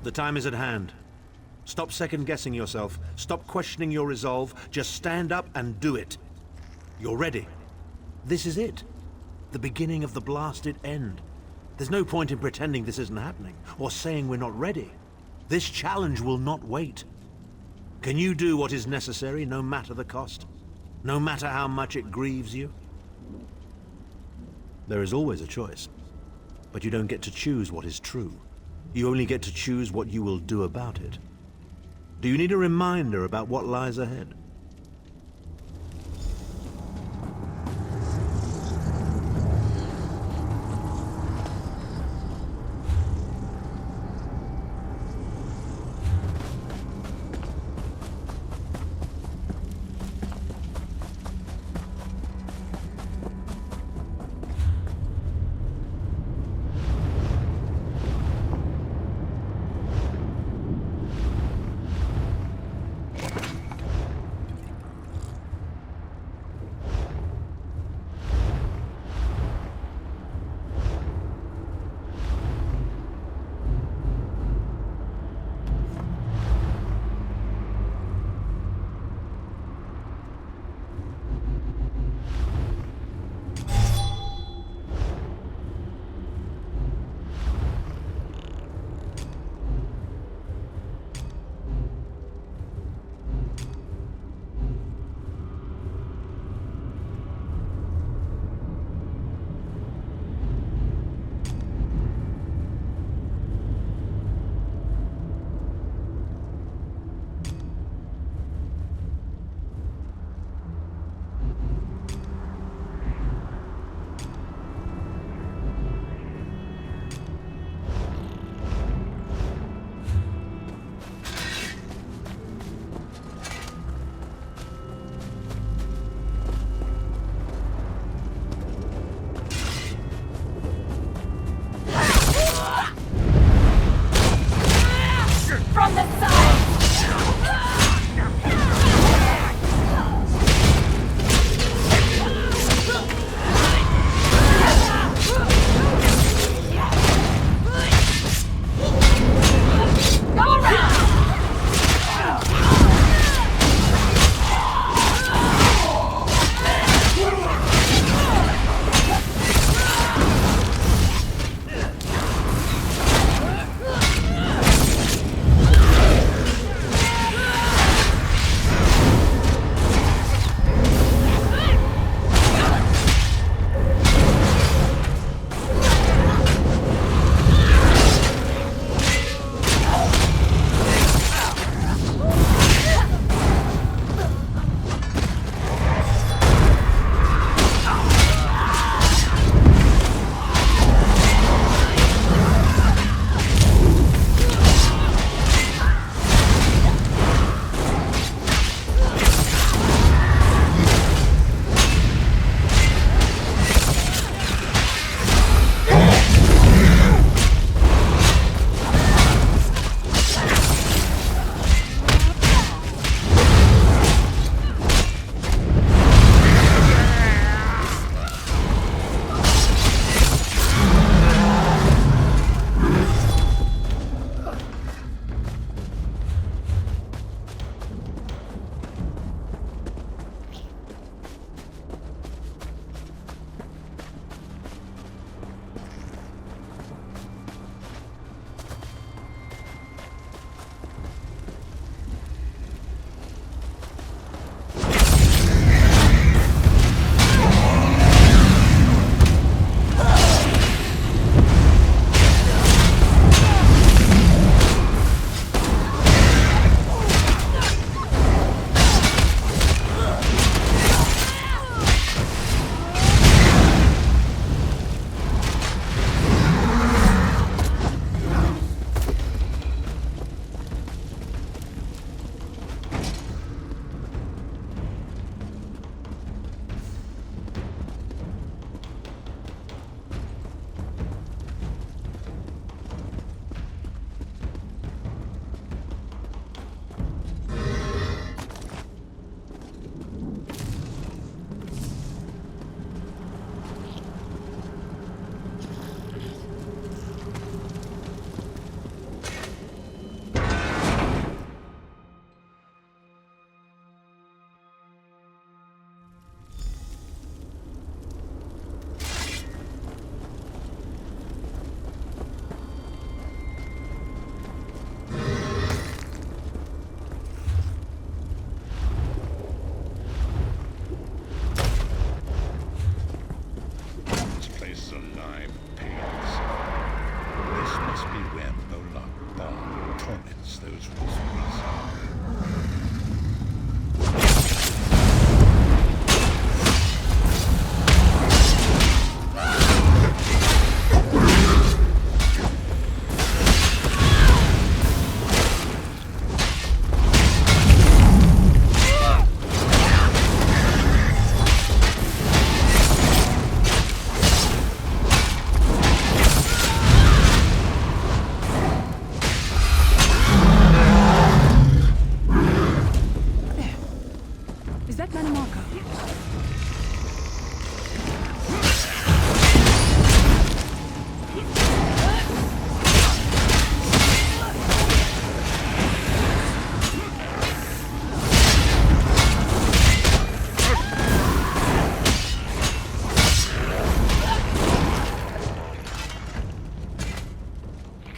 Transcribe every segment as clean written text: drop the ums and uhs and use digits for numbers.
The time is at hand. Stop second-guessing yourself. Stop questioning your resolve. Just stand up and do it. You're ready. This is it. The beginning of the blasted end. There's no point in pretending this isn't happening, or saying we're not ready. This challenge will not wait. Can you do what is necessary, no matter the cost? No matter how much it grieves you? There is always a choice. But you don't get to choose what is true. You only get to choose what you will do about it. Do you need a reminder about what lies ahead?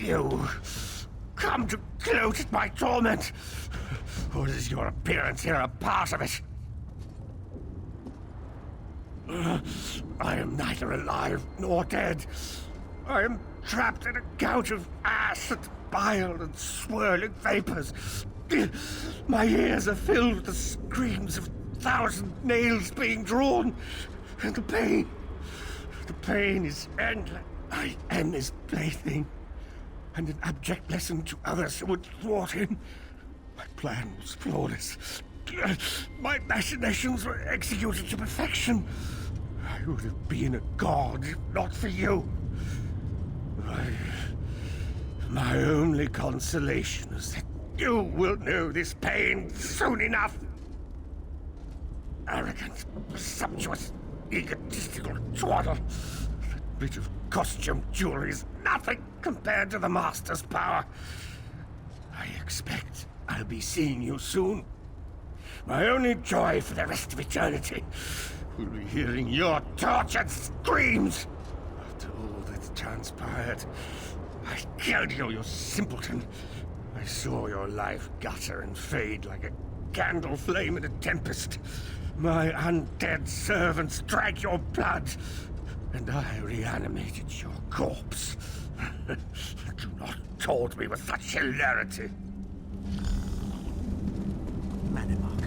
You come to gloat at my torment, or is your appearance here a part of it? I am neither alive nor dead. I am trapped in a gout of ash and bile and swirling vapors. My ears are filled with the screams of 1,000 nails being drawn, and the pain is endless. I am his plaything, and an abject lesson to others who would thwart him. My plan was flawless. My machinations were executed to perfection. I would have been a god if not for you. My only consolation is that you will know this pain soon enough. Arrogant, presumptuous, egotistical twaddle. That bit of costume jewelry is nothing compared to the Master's power. I expect I'll be seeing you soon. My only joy for the rest of eternity will be hearing your tortured screams. After all that's transpired, I killed you, you simpleton. I saw your life gutter and fade like a candle flame in a tempest. My undead servants drank your blood, and I reanimated your corpse. Do not taunt me with such hilarity. Manimark.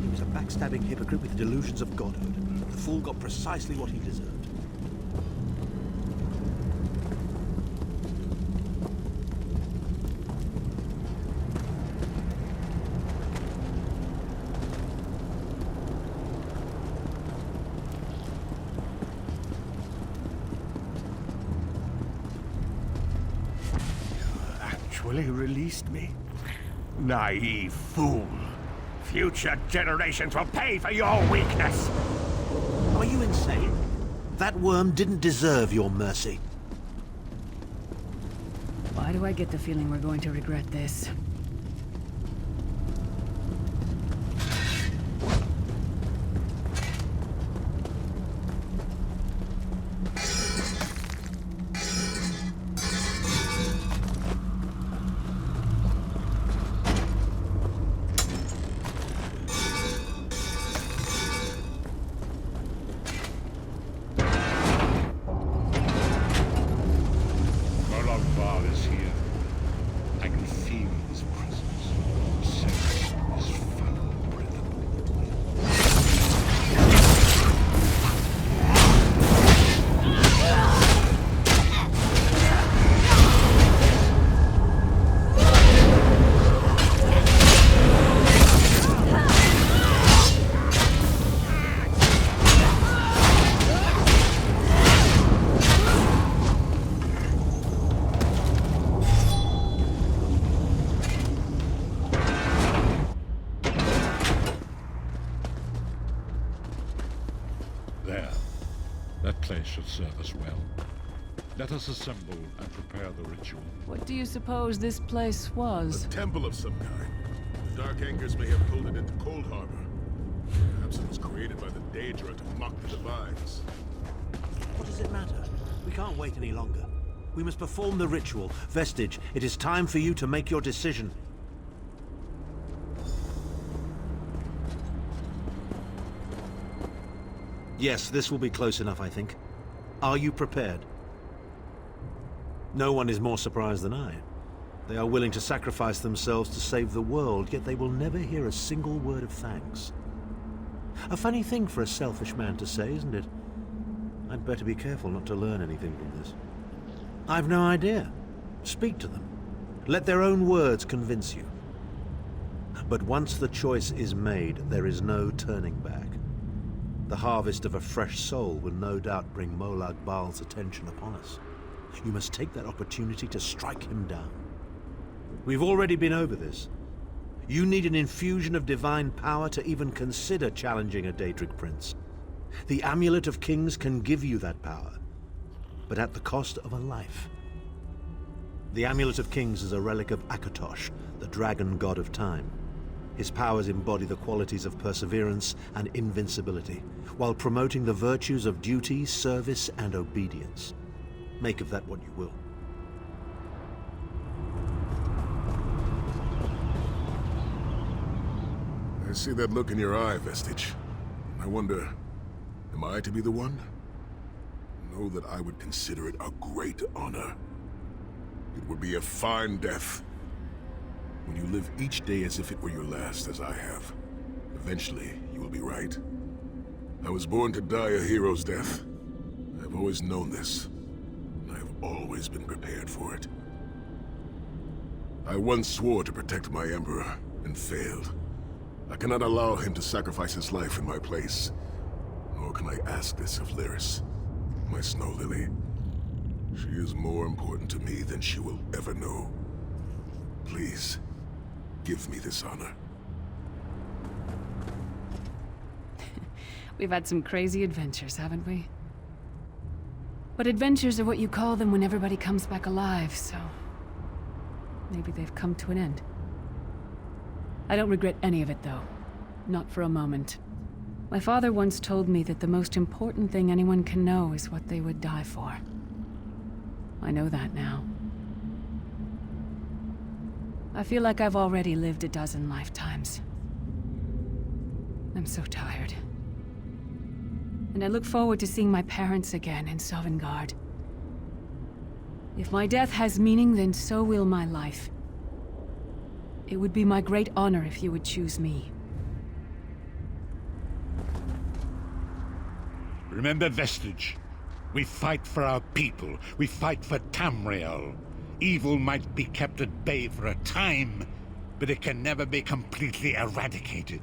He was a backstabbing hypocrite with delusions of godhood. The fool got precisely what he deserved. You released me? Naive fool. Future generations will pay for your weakness. Are you insane? That worm didn't deserve your mercy. Why do I get the feeling we're going to regret this? Molag Bal is here. I can feel his presence. Sense his foul breath. There. That place should serve us well. Let us assemble and prepare the ritual. What do you suppose this place was? A temple of some kind. The Dark Angers may have pulled it into Cold Harbor. Perhaps it was created by the Daedra to mock the Divines. What does it matter? We can't wait any longer. We must perform the ritual. Vestige, it is time for you to make your decision. Yes, this will be close enough, I think. Are you prepared? No one is more surprised than I. They are willing to sacrifice themselves to save the world, yet they will never hear a single word of thanks. A funny thing for a selfish man to say, isn't it? I'd better be careful not to learn anything from this. I've no idea. Speak to them. Let their own words convince you. But once the choice is made, there is no turning back. The harvest of a fresh soul will no doubt bring Molag Bal's attention upon us. You must take that opportunity to strike him down. We've already been over this. You need an infusion of divine power to even consider challenging a Daedric prince. The Amulet of Kings can give you that power, but at the cost of a life. The Amulet of Kings is a relic of Akatosh, the dragon god of time. His powers embody the qualities of perseverance and invincibility, while promoting the virtues of duty, service, and obedience. Make of that what you will. I see that look in your eye, Vestige. I wonder, am I to be the one? Know that I would consider it a great honor. It would be a fine death. When you live each day as if it were your last, as I have, eventually you will be right. I was born to die a hero's death. I have always known this, and I have always been prepared for it. I once swore to protect my Emperor, and failed. I cannot allow him to sacrifice his life in my place. Nor can I ask this of Lyris, my snow lily. She is more important to me than she will ever know. Please, give me this honor. We've had some crazy adventures, haven't we? But adventures are what you call them when everybody comes back alive, so... maybe they've come to an end. I don't regret any of it, though. Not for a moment. My father once told me that the most important thing anyone can know is what they would die for. I know that now. I feel like I've already lived a dozen lifetimes. I'm so tired. And I look forward to seeing my parents again in Sovngarde. If my death has meaning, then so will my life. It would be my great honor if you would choose me. Remember, Vestige. We fight for our people. We fight for Tamriel. Evil might be kept at bay for a time, but it can never be completely eradicated.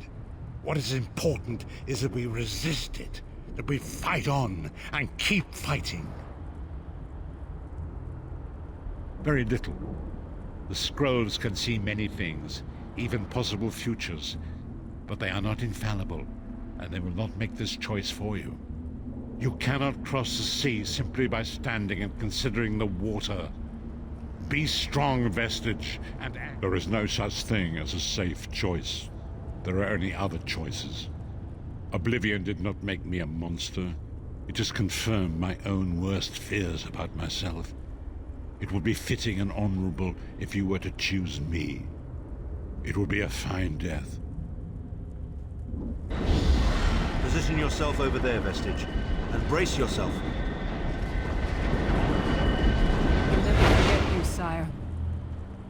What is important is that we resist it, that we fight on and keep fighting. Very little. The scrolls can see many things, even possible futures, but they are not infallible, and they will not make this choice for you. You cannot cross the sea simply by standing and considering the water. Be strong, Vestige, and act. There is no such thing as a safe choice. There are only other choices. Oblivion did not make me a monster. It just confirmed my own worst fears about myself. It would be fitting and honorable if you were to choose me. It would be a fine death. Position yourself over there, Vestige, and brace yourself. We'll never forget you, sire.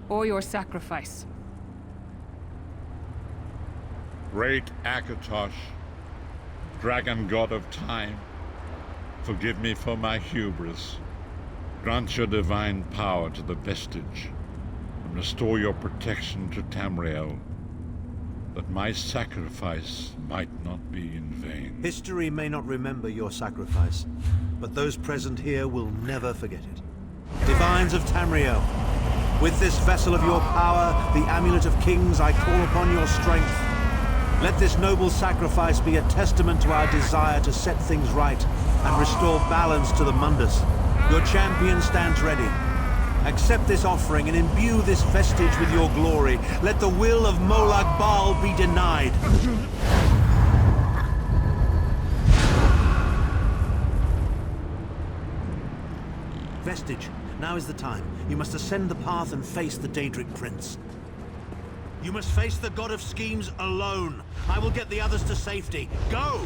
Or your sacrifice. Great Akatosh, dragon god of time, forgive me for my hubris. Grant your divine power to the Vestige, and restore your protection to Tamriel, that my sacrifice might not be in vain. History may not remember your sacrifice, but those present here will never forget it. Divines of Tamriel, with this vessel of your power, the Amulet of Kings, I call upon your strength. Let this noble sacrifice be a testament to our desire to set things right and restore balance to the Mundus. Your champion stands ready. Accept this offering and imbue this vestige with your glory. Let the will of Molag Bal be denied. Vestige, now is the time. You must ascend the path and face the Daedric Prince. You must face the God of Schemes alone. I will get the others to safety. Go!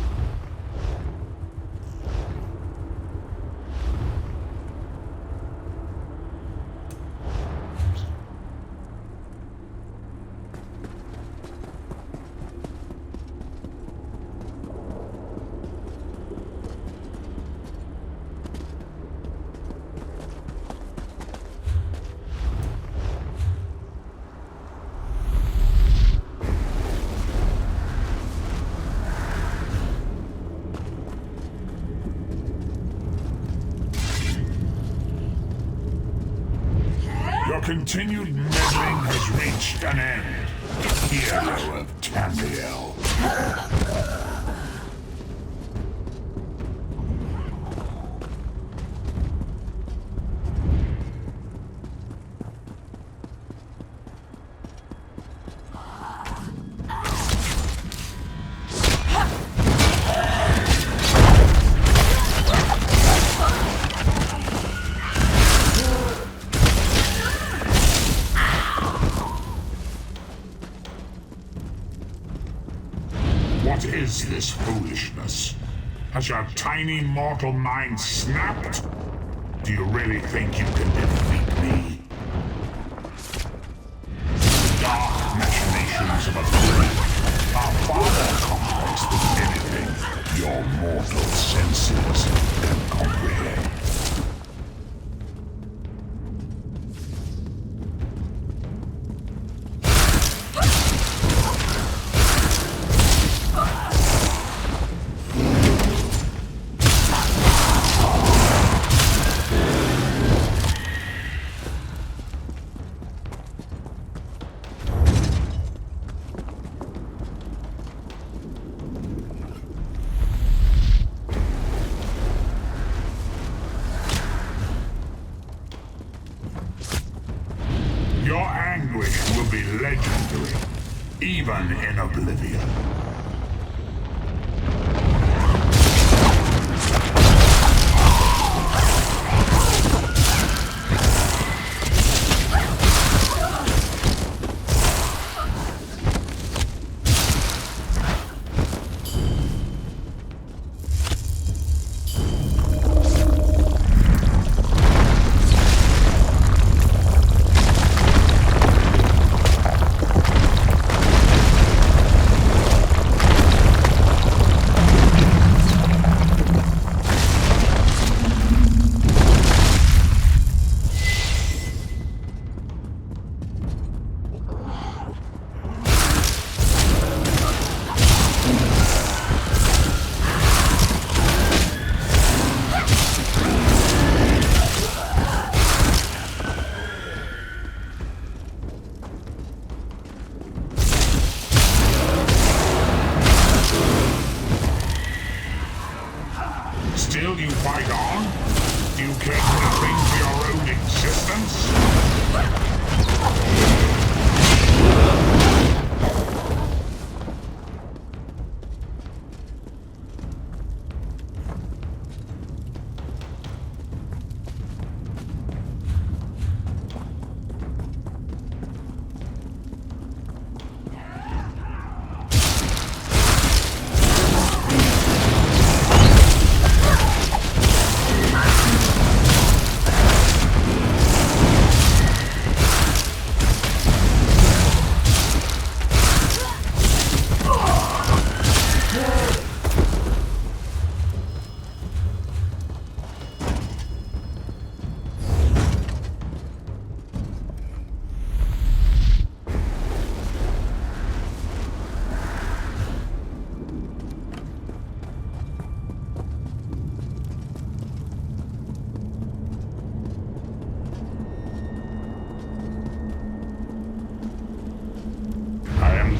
Your continued meddling has reached an end. hero of Tamriel. What is this foolishness? Has your tiny mortal mind snapped? Do you really think you can defeat me? Dark machinations of a brain are far more complex than anything your mortal senses can comprehend. Your anguish will be legendary, even in oblivion. Still you fight on? Do you care nothing for your own existence?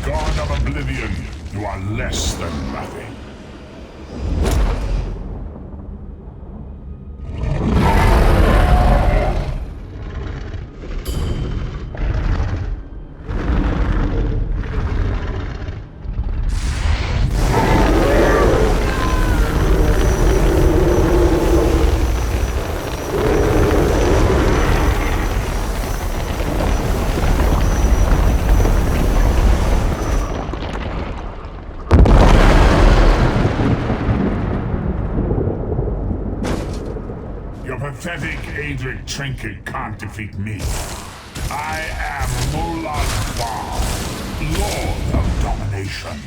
God of Oblivion, you are less than nothing. Your pathetic Adric trinket can't defeat me. I am Molag Bal, Lord of Domination.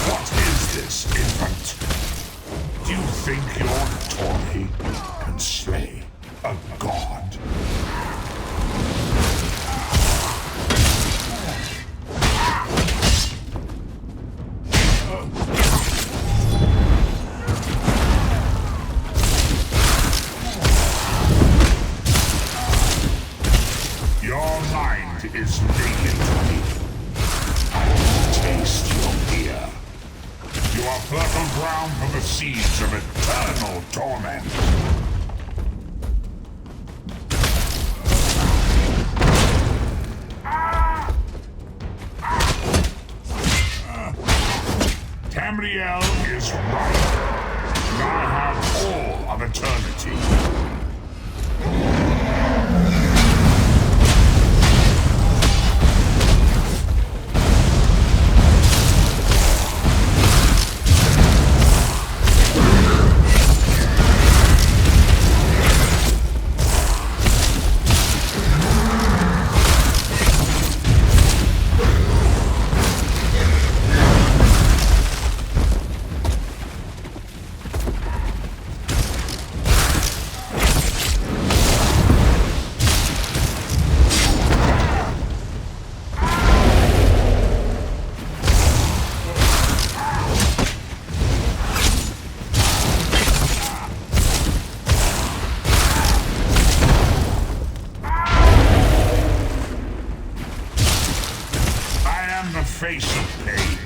What is this, infant? Do you think your toy can slay a god? down for the seeds of eternal torment. Tamriel is right. And I have all of eternity. Face of pain.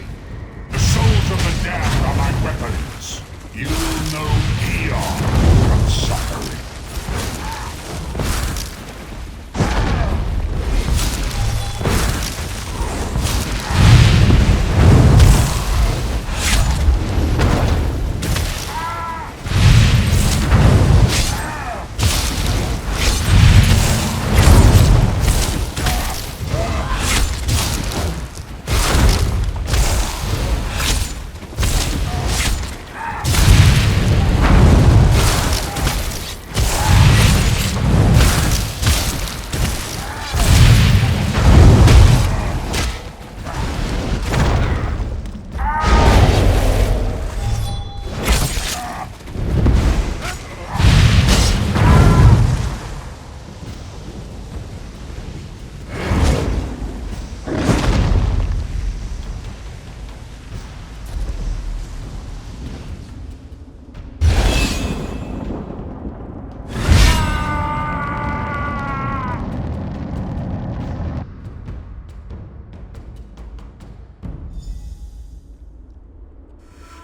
The souls of the damned are my weapons. You know eon of suffering.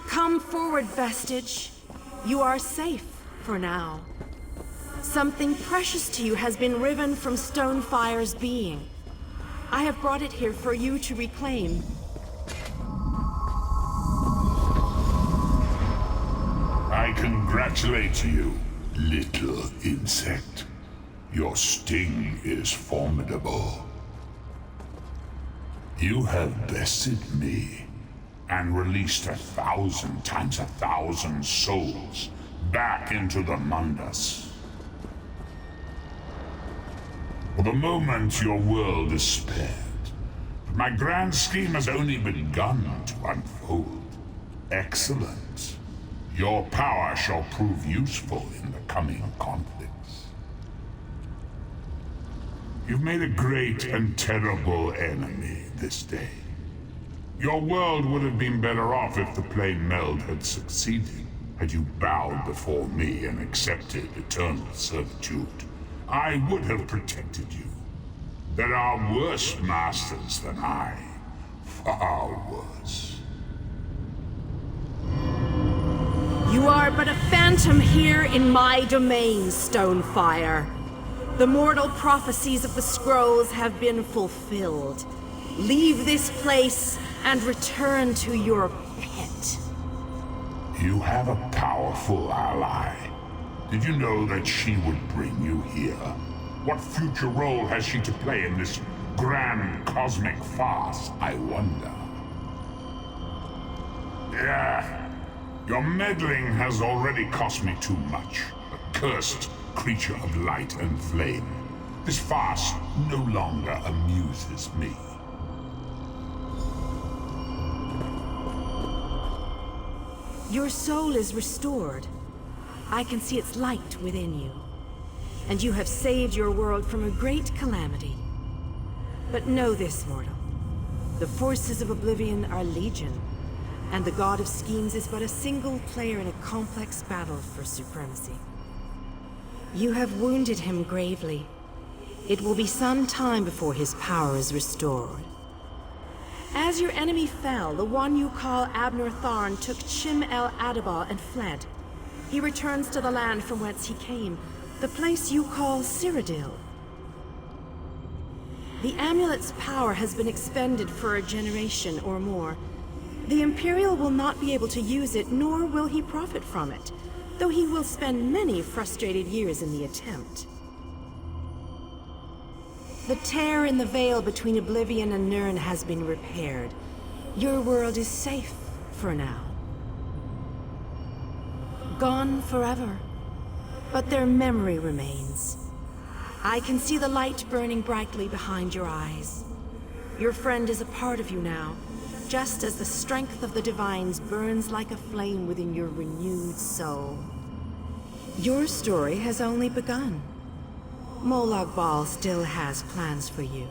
Come forward, Vestige. You are safe for now. Something precious to you has been riven from Stonefire's being. I have brought it here for you to reclaim. I congratulate you, little insect. Your sting is formidable. You have bested me and released 1,000 times 1,000 souls back into the Mundus. For the moment, your world is spared. But my grand scheme has only begun to unfold. Excellent. Your power shall prove useful in the coming conflicts. You've made a great and terrible enemy this day. Your world would have been better off if the plane meld had succeeded. Had you bowed before me and accepted eternal servitude, I would have protected you. There are worse masters than I. Far worse. You are but a phantom here in my domain, Stonefire. The mortal prophecies of the scrolls have been fulfilled. Leave this place and return to your pet. You have a powerful ally. Did you know that she would bring you here? What future role has she to play in this grand cosmic farce, I wonder? Yeah, your meddling has already cost me too much. A cursed creature of light and flame. This farce no longer amuses me. Your soul is restored. I can see its light within you. And you have saved your world from a great calamity. But know this, mortal. The forces of Oblivion are legion, and the God of Schemes is but a single player in a complex battle for supremacy. You have wounded him gravely. It will be some time before his power is restored. As your enemy fell, the one you call Abner Tharn took Chim El Adabal and fled. He returns to the land from whence he came, the place you call Cyrodiil. The amulet's power has been expended for a generation or more. The Imperial will not be able to use it, nor will he profit from it, though he will spend many frustrated years in the attempt. The tear in the veil between Oblivion and Nirn has been repaired. Your world is safe for now. Gone forever, but their memory remains. I can see the light burning brightly behind your eyes. Your friend is a part of you now, just as the strength of the Divines burns like a flame within your renewed soul. Your story has only begun. Molag Bal still has plans for you.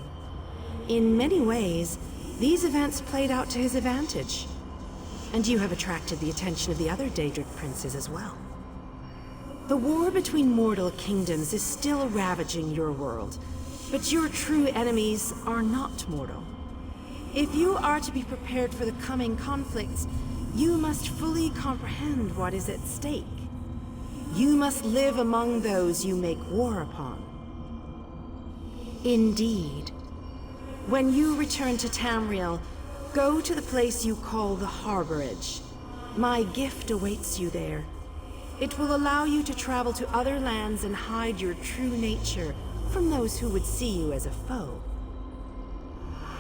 In many ways, these events played out to his advantage. And you have attracted the attention of the other Daedric princes as well. The war between mortal kingdoms is still ravaging your world, but your true enemies are not mortal. If you are to be prepared for the coming conflicts, you must fully comprehend what is at stake. You must live among those you make war upon. Indeed. When you return to Tamriel, go to the place you call the Harborage. My gift awaits you there. It will allow you to travel to other lands and hide your true nature from those who would see you as a foe.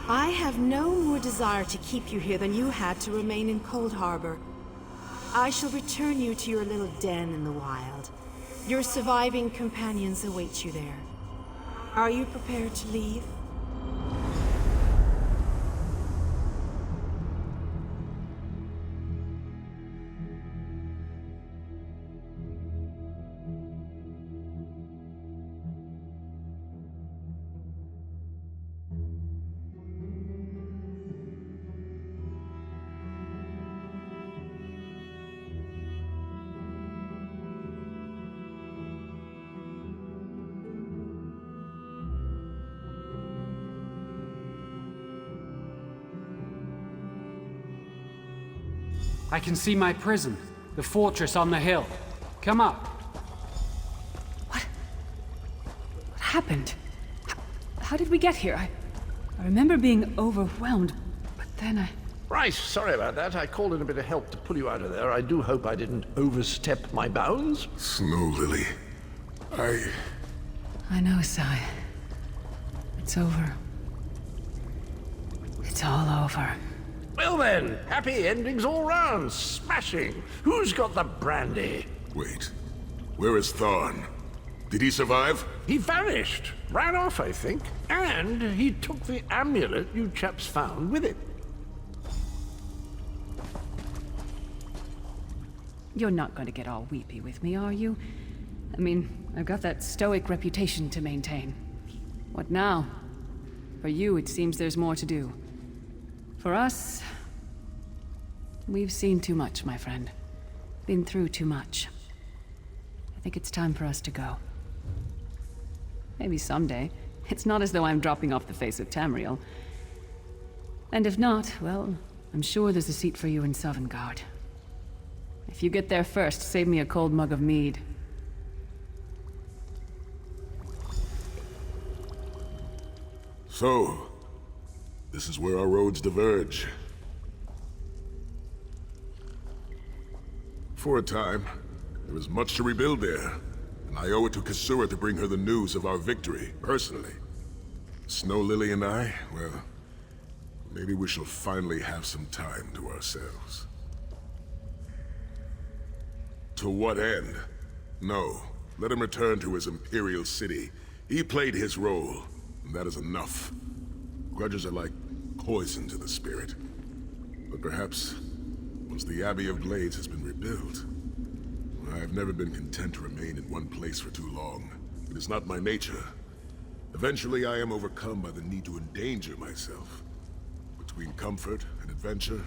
I have no more desire to keep you here than you had to remain in Cold Harbor. I shall return you to your little den in the wild. Your surviving companions await you there. Are you prepared to leave? I can see my prison, the fortress on the hill. Come up. What happened? How did we get here? I remember being overwhelmed, but then I... Right, sorry about that. I called in a bit of help to pull you out of there. I do hope I didn't overstep my bounds. Snow Lily, I know, Sai. It's over. It's all over. Well then, happy endings all round. Smashing. Who's got the brandy? Wait. Where is Tharn? Did he survive? He vanished. Ran off, I think. And he took the amulet you chaps found with it. You're not going to get all weepy with me, are you? I mean, I've got that stoic reputation to maintain. What now? For you, it seems there's more to do. For us, we've seen too much, my friend. Been through too much. I think it's time for us to go. Maybe someday. It's not as though I'm dropping off the face of Tamriel. And if not, well, I'm sure there's a seat for you in Sovngarde. If you get there first, save me a cold mug of mead. So, this is where our roads diverge. For a time, there was much to rebuild there, and I owe it to Kasura to bring her the news of our victory, personally. Snow Lily and I, well, maybe we shall finally have some time to ourselves. To what end? No, let him return to his Imperial city. He played his role, and that is enough. Grudges are like poison to the spirit. But perhaps, once the Abbey of Glades has been rebuilt, I have never been content to remain in one place for too long. It is not my nature. Eventually I am overcome by the need to endanger myself. Between comfort and adventure,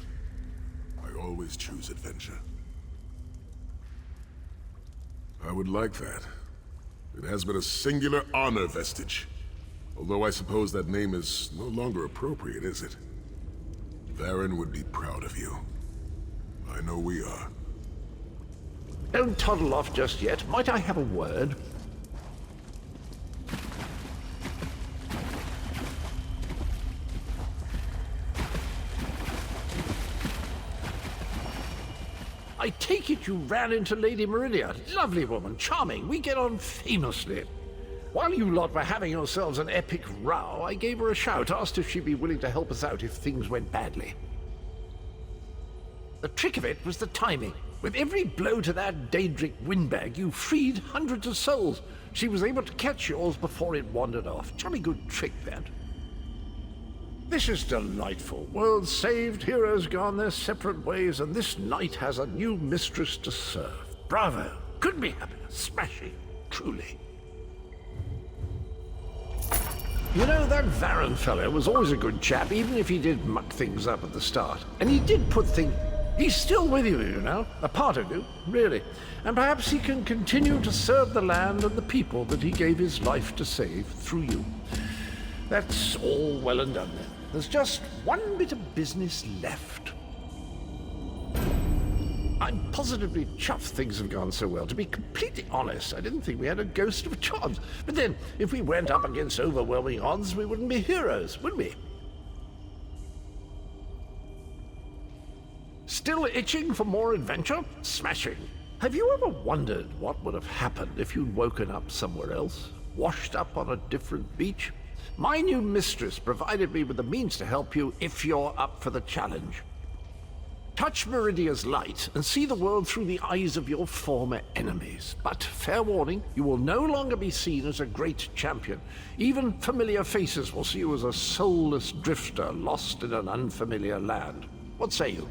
I always choose adventure. I would like that. It has been a singular honor, Vestige. Although I suppose that name is no longer appropriate, is it? Varen would be proud of you. I know we are. Don't toddle off just yet. Might I have a word? I take it you ran into Lady Meridia. Lovely woman, charming. We get on famously. While you lot were having yourselves an epic row, I gave her a shout, asked if she'd be willing to help us out if things went badly. The trick of it was the timing. With every blow to that Daedric windbag, you freed hundreds of souls. She was able to catch yours before it wandered off. Jolly good trick, that. This is delightful. Worlds saved, heroes gone their separate ways, and this knight has a new mistress to serve. Bravo. Couldn't be happier. Smashing. Truly. You know, that Varen fellow was always a good chap, even if he did muck things up at the start. And he did put things... He's still with you, you know. A part of you, really. And perhaps he can continue to serve the land and the people that he gave his life to save through you. That's all well and done then. There's just one bit of business left. I'm positively chuffed things have gone so well. To be completely honest, I didn't think we had a ghost of a chance. But then, if we went up against overwhelming odds, we wouldn't be heroes, would we? Still itching for more adventure? Smashing. Have you ever wondered what would have happened if you'd woken up somewhere else? Washed up on a different beach? My new mistress provided me with the means to help you if you're up for the challenge. Touch Meridia's light and see the world through the eyes of your former enemies. But, fair warning, you will no longer be seen as a great champion. Even familiar faces will see you as a soulless drifter lost in an unfamiliar land. What say you?